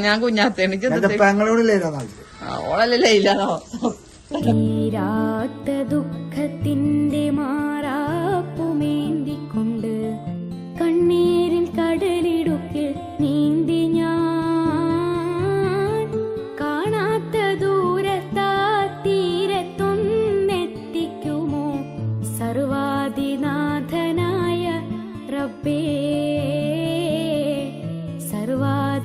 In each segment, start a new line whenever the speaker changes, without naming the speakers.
ഞാൻ കുഞ്ഞാത്തേണ് ഓളല്ലേ ഇല്ലാന്നോ
തീരാത്ത ദുഃഖത്തിന്റെ മാറാപ്പുമേന്തിക്കൊണ്ട് കണ്ണീരിൽ കടലിടുക്കിൽ നീന്തി ഞാൻ കാണാത്ത ദൂരത്താ തീരത്തൊന്നെത്തിക്കുമോ സർവാദിനാഥനായ റബ്ബേ സർവാദിനാഥനായ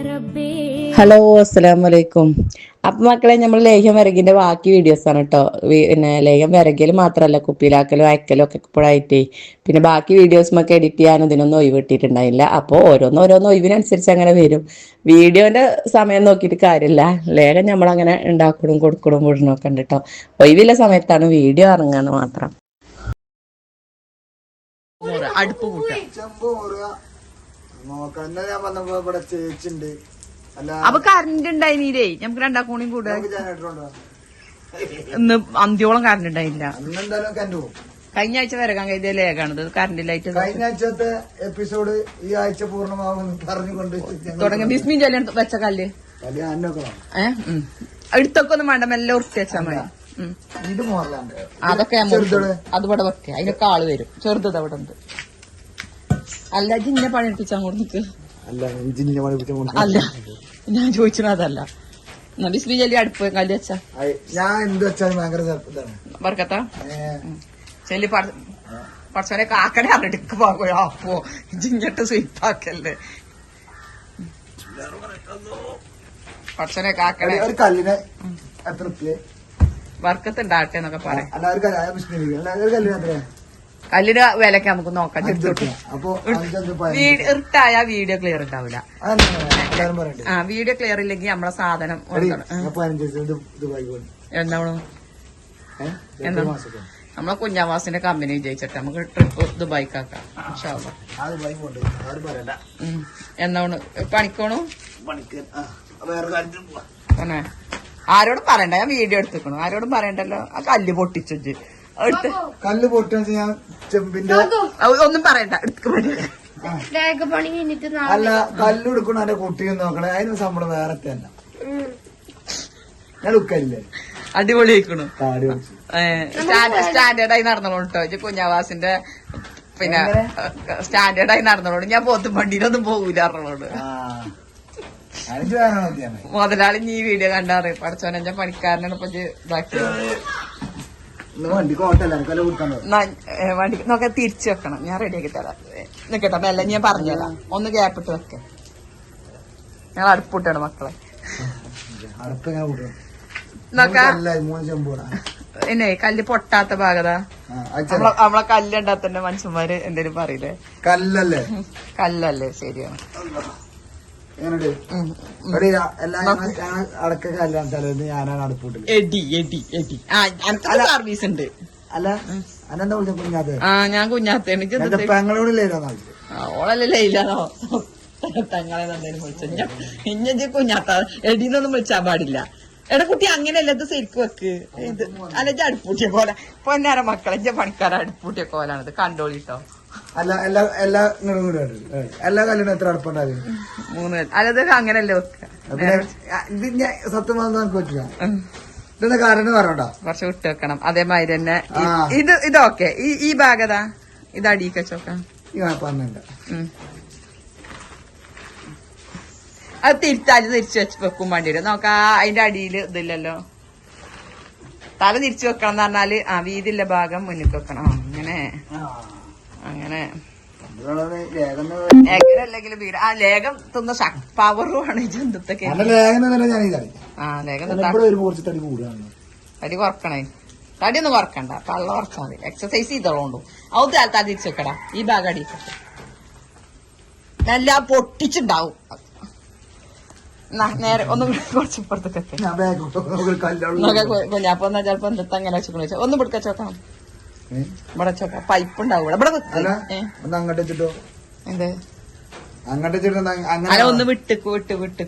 റബ്ബേ.
ഹലോ, അസ്സലാമു അലൈക്കും. അപ്പൊ മക്കളെ, നമ്മൾ ലേഹ്യം വിറകിന്റെ ബാക്കി വീഡിയോസ് ആണ് കേട്ടോ. പിന്നെ ലേഹ്യം വിറകല് മാത്രല്ല, കുപ്പിയിലാക്കലും അയക്കലും ഒക്കെ ഇപ്പോഴായിട്ടേ. പിന്നെ ബാക്കി വീഡിയോസുമൊക്കെ എഡിറ്റ് ചെയ്യാനും ഇതിനൊന്നും ഒഴിവ് കിട്ടിയിട്ടുണ്ടായില്ല. അപ്പോൾ ഓരോന്ന് ഒഴിവിനനുസരിച്ച് അങ്ങനെ വരും. വീഡിയോന്റെ സമയം നോക്കിയിട്ട് കാര്യമില്ല. ലേഹം നമ്മളങ്ങനെ ഉണ്ടാക്കലും കൊടുക്കലും വിടണമൊക്കെ ഉണ്ട് കേട്ടോ. ഒഴിവില്ല സമയത്താണ് വീഡിയോ ഇറങ്ങാന്ന് മാത്രം.
അടുപ്പ് കൂട്ടാ അപ്പൊ കറണ്ട് ഉണ്ടായില്ലേ? നമുക്ക് രണ്ടാക്കൂണിയും കൂടെ ഇന്ന് അന്ത്യോളം കറണ്ട് ഉണ്ടായില്ല. കഴിഞ്ഞ ആഴ്ച വരകാൻ കഴിയ ലേഖാണിത് കറണ്ടിലായിട്ട്.
കഴിഞ്ഞ ആഴ്ചത്തെ എപ്പിസോഡ് ഈ ആഴ്ച പൂർണ്ണമാകും പറഞ്ഞുകൊണ്ട്
തുടങ്ങി. ബിസ്മി ചൊല്ലാൻ വെച്ച കല്ല് എടുത്തൊക്കെ ഒന്നും വേണ്ട, മെല്ലെ ഉറത്തി വെച്ചാൽ മതി. അതൊക്കെ അതിവിടെ വെക്ക. അതിനൊക്കെ ആള് വരും. ചെറുതത് അവിടെ ഉണ്ട്. അല്ല ജിന്നെ പണിയെടുപ്പിച്ചാ കൊടുക്ക്. അല്ല ഞാൻ ചോദിച്ചത് അതല്ല. ബിസ്മി ചൊല്ലി അടുപ്പ് കല്ല് വെച്ചാ
ഞാൻ എന്ത് വെച്ചാൽ ഭയങ്കര
വർക്കത്താ ചെല്ലി പറച്ചോനെ കാക്കനെ അറിടുക്ക് പോകോ. അപ്പോ ജിഞ്ഞിട്ട് സ്വീപ്പാക്കല്ലേ പറച്ചോനെ കാക്കനെ.
ഒരു കല്ലിന് എത്ര
വർക്കത്ത് ഉണ്ടാകട്ടെ എന്നൊക്കെ പറയാം.
കല്ലിന്
കല്ലിന് വിലക്ക് നമുക്ക് നോക്കാം. ഇർട്ടായ വീഡിയോ ക്ലിയർ ഉണ്ടാവില്ല. വീഡിയോ ക്ലിയർ ഇല്ലെങ്കിൽ നമ്മളെ സാധനം എന്താണ് നമ്മളെ കുഞ്ഞാവാസിന്റെ കമ്പനി വിജയിച്ചിട്ട് നമുക്ക് ട്രിപ്പ് ദുബായിക്കാക്കാം. എന്താണ് പണിക്കോണു? തന്നെ ആരോടും പറയണ്ട, ഞാൻ വീഡിയോ എടുത്തിക്കണു. ആരോടും പറയണ്ടല്ലോ. ആ കല്ല് പൊട്ടിച്ചു
കല്ല് പൊട്ടിച്ച് ഞാൻ ചെമ്പിന്റെ
ഒന്നും പറയണ്ട.
അല്ല, കല്ല് എടുക്കണ എന്റെ കുട്ടിയെ നോക്കണേ. അതിന് ശമ്പളം വേറെ തന്നെ. ഞാൻ ഉക്കല്ലേ
അടിപൊളി ആയിക്കണു. സ്റ്റാൻഡേർഡായി നടന്നോളൂ കേട്ടോ. കുഞ്ഞാവാസിന്റെ പിന്നെ സ്റ്റാൻഡേർഡായി നടന്നോളൂ. ഞാൻ പോത്തും വണ്ടിയിലൊന്നും പോകൂല അറിഞ്ഞോളൂ. മുതലാളി ഈ വീഡിയോ കണ്ടാറ് പഠിച്ചോനെ ഞാൻ പണിക്കാരനാണ് ഇപ്പൊ ഇതാക്കിയത്. വണ്ടി നോക്ക തിരിച്ചു വെക്കണം. ഞാൻ റെഡിയാക്കി തരാം. നിക്കട്ടെ മെല്ലെ ഞാൻ പറഞ്ഞുതരാം. ഒന്ന് ഗ്യാപ്പിട്ട് വെക്ക. ഞങ്ങൾ അടുപ്പിട്ടാണ് മക്കളെ. പിന്നെ കല്ല് പൊട്ടാത്ത ഭാഗത നമ്മളെ കല്ലുണ്ടാത്തന്നെ മനുഷ്യന്മാര് എന്തേലും പറയില്ലേ?
കല്ലല്ലേ?
കല്ലല്ലേ? ശരിയാണ്.
ഞാനാണ് അടുപ്പിട്ടത്.
സർവീസ് ഉണ്ട്.
അല്ല അനെന്താ കുഞ്ഞാത്ത?
ഞാൻ കുഞ്ഞാത്തേണ്. ഓളല്ലേ ഇല്ലാന്നോ? തങ്ങളെ എന്തേലും വിളിച്ചു ഇഞ്ഞ കുഞ്ഞാത്ത എടീന്നൊന്നും വിളിച്ചാൻ പാടില്ല. എടാ കുട്ടി അങ്ങനെയല്ല, ഇത് ശരിക്കും വെക്ക്. ഇത് അല്ല അടുപ്പൂട്ടിയ പോലെ പൊന്നാര മക്കളെ പണിക്കാര അടുപ്പൂട്ടിയ കോലാണിത്. കണ്ടോളിട്ടോ.
അല്ല എല്ലാ കല്ലിനും എത്ര അടുപ്പുണ്ടാവും?
3. അല്ലത് അങ്ങനല്ലേ വെക്ക.
ഇത് സത്യം നമുക്ക് പറ്റില്ല. ഇതിന്റെ കാരണം പറയണ്ട,
കുറച്ച് വിട്ട് വെക്കണം. അതേമാതിരി തന്നെ ഇതൊക്കെ ഈ ഭാഗത ഇത് അടിയിക്ക വെച്ചോക്കാം. അത് തിരിച്ചു വെച്ച് വെക്കും വേണ്ടിട്ട് നോക്കാ. അതിന്റെ അടിയിൽ ഇതില്ലല്ലോ. തല തിരിച്ചു വെക്കണം എന്ന് പറഞ്ഞാല് വീതിയുള്ള ഭാഗം മുന്നിൽ വെക്കണം. അങ്ങനെ ലേഖനല്ലെങ്കിലും ലേഖം തിന്ന പവറുമാണ് ഈ ജന്തുത്തൊക്കെ. തടി കുറക്കണേ. തടിയൊന്നും കുറക്കണ്ട, പള്ള കുറച്ചാൽ മതി. എക്സസൈസ് ചെയ്തോളൂ. അത് തല തിരിച്ചു വെക്കടാ. ഈ ഭാഗം അടിക്കട്ടെ. നല്ല പൊട്ടിച്ചുണ്ടാവും. നേരെ ഒന്ന് കുറച്ച് ഇപ്പുറത്തേക്ക് കുഞ്ഞാപ്പ ചിലപ്പോ എന്തൊക്കെ അങ്ങനെ വെച്ചോളൂ. ഒന്ന് പിടിക്ക ചോക്കണം. ഇവിടെ ചോക്കാം. പൈപ്പ് ഉണ്ടാവും ഇവിടെ. അല്ല ഒന്ന് വിട്ടൊക്കെ ഇവിടെ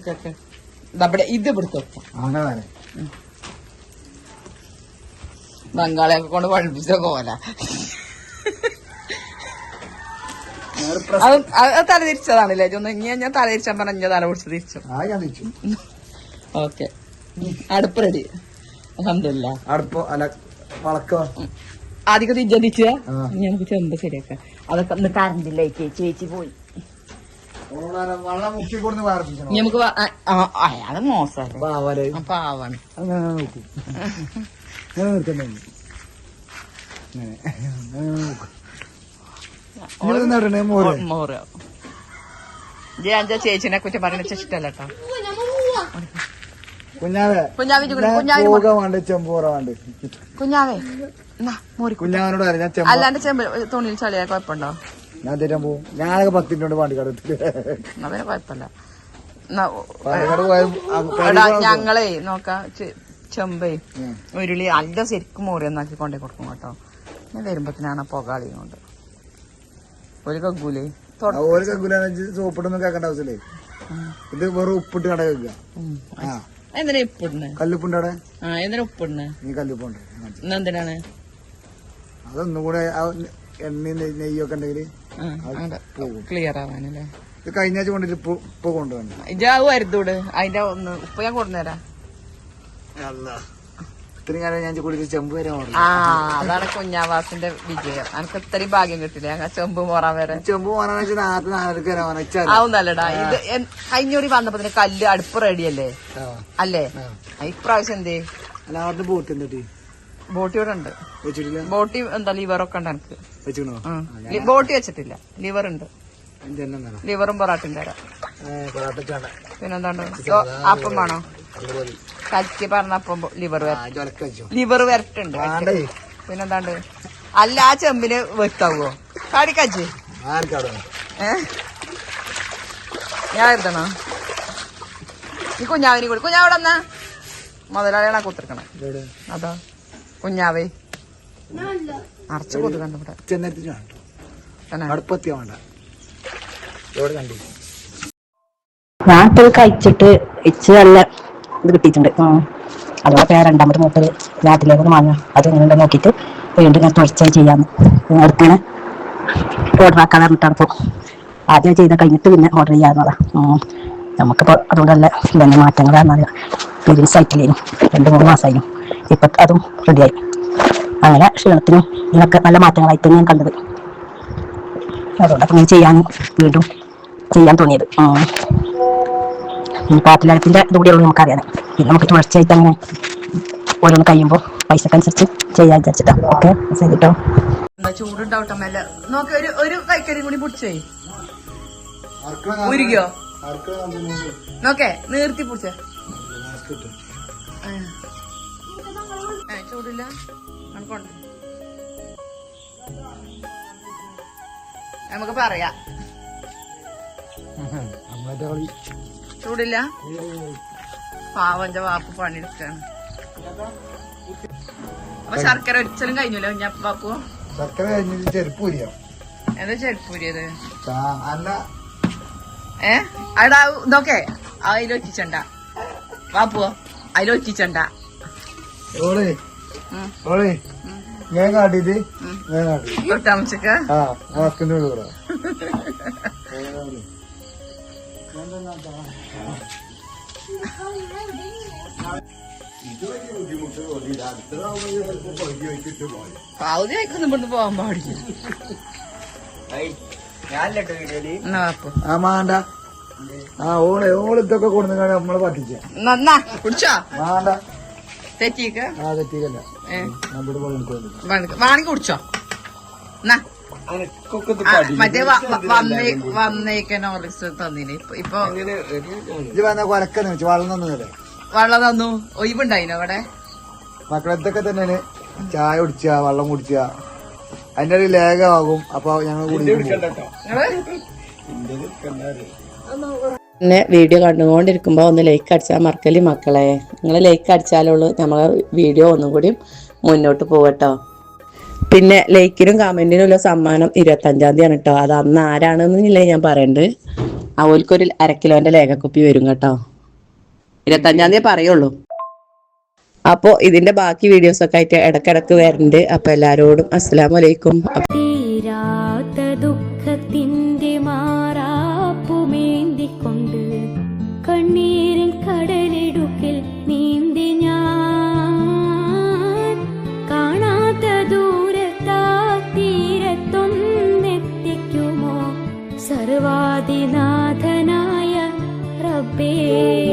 ഇത് പിടിച്ചു വെക്കാം. ബംഗാളിയൊക്കെ കൊണ്ട് പഠിപ്പിച്ച പോലെ അത് തല തിരിച്ചതാണല്ലേ ഒന്ന് ഇനി ഞാൻ തല തിരിച്ചാൻ പറഞ്ഞ തല പിടിച്ച് തിരിച്ചു.
ഞാൻ തിരിച്ചു.
ഓക്കെ, അടുപ്പ് റെഡി. അൽഹംദുലില്ലാ.
അടുപ്പ് അല്ല വളക്കോ
ആദ്യം തിരിച്ച ഞങ്ങൾക്ക് ചെമ്പ് ശരിയാക്കാം. അതൊക്കെ ഒന്ന് കറണ്ടില്ലേ ചേച്ചി പോയി.
വെള്ളം മുക്കി കൊടുന്ന് വാർപ്പിച്ചോ.
നമുക്ക് അയാള് മോശമല്ലേ, പാവാണ്. മോറ് ചേച്ചിനെ കുറ്റം പറയുന്ന ഇഷ്ടല്ല കേട്ടോ.
കുഞ്ഞാവേ ചെമ്പോറ വേണ്ട
കുഞ്ഞാവേ
കുഞ്ഞാവനോട്
അല്ലാണ്ട് ചെമ്പ് തുണിയിൽ ചളിയാ കുഴപ്പമുണ്ടോ?
ഞാൻ തരാൻ പോവും. ഞാനൊക്കെ 10 മിനിറ്റ് പാണ്ടി കടത്തില്ല.
അവരെ കുഴപ്പമില്ല. ഞങ്ങളെ നോക്കാം ചെമ്പേ ഉരുളി അല്ല ശരിക്കും മോറിയൊന്നാക്കി കൊണ്ടേ കൊടുക്കും കേട്ടോ. ഞാൻ വരുമ്പത്തിനാണ് പുകാളിയും കൊണ്ട് ഒരു കഗ്ഗൂലേ
ഒരു കഗ്ഗൂല സോപ്പിട്ടൊന്നും കേൾക്കേണ്ട ആവശ്യമില്ലേ. ഇത് വെറും ഉപ്പിട്ട് കട കേൾക്കുക.
എന്തിനാ ഉപ്പിടുന്നേ?
കല്ലുപ്പുണ്ട് അവിടെ.
എന്തിനാ ഉപ്പിടുന്നേ?
നീ കല്ലുപ്പുണ്ട്
എന്തിനാണ്?
അതൊന്നും കൂടെ എണ്ണയും നെയ്യൊക്കെ ഉണ്ടെങ്കിൽ
ക്ലിയർ ആവാനല്ലേ.
ഇത് കഴിഞ്ഞ ആഴ്ച കൊണ്ടിട്ട് ഉപ്പ് കൊണ്ടുവന്നു.
ഇജാവ് വരുതൂട് അതിന്റെ ഒന്ന് ഉപ്പ് ഞാൻ കൊണ്ടുവരാം.
ഇത്രയും കാലം ഞാൻ കൂടി ചെമ്പ് വരെ
അതാണ് കുഞ്ഞാവാസിന്റെ വിജയം. എനിക്ക് ഇത്രയും ഭാഗ്യം കിട്ടില്ല ഞങ്ങൾ ചെമ്പ് മോറാൻ വരെ.
ചെമ്പ് മോറാൻ
ആവുന്നല്ലടാ. ഇത് കഴിഞ്ഞൂടി വന്നപ്പോ കല്ല് അടുപ്പ് റെഡിയല്ലേ അല്ലേ? ഇപ്രാവശ്യം എന്തേ
അല്ലാതെ ബോട്ട് എന്തിട്ട്
ബോട്ടി ഇവിടെ ഉണ്ട്. ബോട്ടി എന്താ ലിവറൊക്കെ ഉണ്ട് എനിക്ക്. ബോട്ടി വെച്ചിട്ടില്ല, ലിവർ ഉണ്ട്. ലിവറും പൊറാട്ടും തരാം. പിന്നെന്താണ്ട് അപ്പം വേണോ? കലക്കി പറഞ്ഞപ്പം ലിവർ വരട്ടുണ്ട്. പിന്നെന്താണ്ട് അല്ല ആ ചെമ്പിന് വെത്താവോ കാടിക്കച്ച്? ഞാൻ എഴുതണോ? ഈ കുഞ്ഞാവിനെ കൂടി കുഞ്ഞാവിടെ വന്നാ മുതലാളികളാ കുത്തിരിക്കണേ. അതാ കുഞ്ഞാവേ അറച്ചു കൊതു കണ്ടു ഇവിടെ.
ഞാൻ ഇപ്പോൾ കഴിച്ചിട്ട് ഇച്ച് നല്ല ഇത് കിട്ടിയിട്ടുണ്ട്. അതോടെ രണ്ടാമത് മൂട്ടത് നാട്ടിലേക്കൊന്ന് വാങ്ങാം. അത് എങ്ങനെയുണ്ട് നോക്കിയിട്ട് വീണ്ടും ഞാൻ തുടർച്ചയായി ചെയ്യാമെന്ന് അടുത്തന്നെ ഓർഡർ ആക്കാൻ പറഞ്ഞിട്ടാണ്. ഇപ്പോൾ ആദ്യം ചെയ്താൽ കഴിഞ്ഞിട്ട് പിന്നെ ഓർഡർ ചെയ്യാവുന്നതാണ്. നമുക്കിപ്പോൾ അതുകൊണ്ട് നല്ല ഇതന്നെ മാറ്റങ്ങളാണെന്നറിയാം. വലിയ സൈറ്റിലേനും 2-3 മാസമായിരുന്നു. ഇപ്പം അതും റെഡിയായി. അങ്ങനെ ക്ഷീണത്തിനും ഇതിനൊക്കെ നല്ല മാറ്റങ്ങളായിട്ട് ഞാൻ കണ്ടത്. അതുകൊണ്ടൊക്കെ ഞാൻ വീണ്ടും ചെയ്യാൻ തോന്നിയത്. ഈ പാട്ടിലടപ്പിന്റെ ഇതുകൂടിയുള്ളൂ നമുക്കറിയാം. പിന്നെ നമുക്ക് തുടർച്ചയായിട്ട് അങ്ങനെ ഓരോന്ന് കഴിയുമ്പോൾ പൈസക്കനുസരിച്ച് ചെയ്യാൻ വിചാരിച്ചിട്ടാ. ഓക്കെ ശരിട്ടോ.
ചൂടുണ്ടാവട്ടെ മേല നോക്കി ഒരു കൈക്കരി കൂടി പിടിച്ചേ ഉരുകിയോ നോക്കേ നീർത്തി പിടിച്ചേ. ചൂടില്ല നമുക്ക് പറയാം. ചൂടില്ല പാവന്റെ വാപ്പ് പണിയെടുക്കാണ്. അപ്പൊ ശർക്കര ഒരിച്ചലും കഴിഞ്ഞല്ലോ ഞാൻ പാപ്പു.
ശർക്കര കഴിഞ്ഞിട്ട് ചെരുപ്പൂരിയോ?
എന്താ ചെരുപ്പൂരിയത്? അടാ ഇതൊക്കെ അതിലൊറ്റിച്ചണ്ട വാപ്പുവോ, അതിലൊറ്റിച്ചണ്ട.
ഞാൻ കാട്ടിട്ട്
തൊട്ടാമച്ചക്ക് പകുതി വയ്ക്കൊന്നും ഇവിടുന്ന് പോകാൻ പാടില്ല.
ഓളിതൊക്കെ കൊടുത്തു നമ്മളെ പറ്റിച്ച
നന്നാ കുടിച്ചോ? തെറ്റിക്ക വേണമെങ്കിൽ കുടിച്ചോ. മറ്റേ വന്നേക്കാൻ ഓർലിക്സ് തന്നിന്. ഇപ്പൊ വെള്ളം തന്നു. ഒഴിവുണ്ടായിനോ അവിടെ?
മക്കളെത്തൊക്കെ തന്നെയാണ് ചായ കുടിച്ച വെള്ളം കുടിച്ച അതിന്റെ ഒരു ലേഖമാകും. അപ്പൊ ഞങ്ങൾ
പിന്നെ വീഡിയോ കണ്ടുകൊണ്ടിരിക്കുമ്പോൾ ഒന്ന് ലൈക്ക് അടിച്ചാൽ മറക്കല്ലേ മക്കളെ. നിങ്ങൾ ലൈക്ക് അടിച്ചാലുള്ളൂ നമ്മളെ വീഡിയോ ഒന്നും കൂടി മുന്നോട്ട് പോകട്ടോ. പിന്നെ ലൈക്കിനും കമന്റിനും ഉള്ള സമ്മാനം 25-ാം തീയതിയാണ് കേട്ടോ. അത് അന്ന് ആരാണെന്നില്ലേ ഞാൻ പറയണ്ട്. അവൾക്കൊരു 1/2 കിലോന്റെ ലേഖക്കുപ്പി വരും കേട്ടോ. 25-ാം തീയതി പറയുള്ളൂ. അപ്പോൾ ഇതിന്റെ ബാക്കി വീഡിയോസൊക്കെ ആയിട്ട് ഇടക്കിടക്ക് വരുന്നുണ്ട്. അപ്പൊ എല്ലാരോടും അസ്സലാമു അലൈക്കും.
തീരാത്ത ദുഃഖത്തിൻ്റെ റബ്ബേ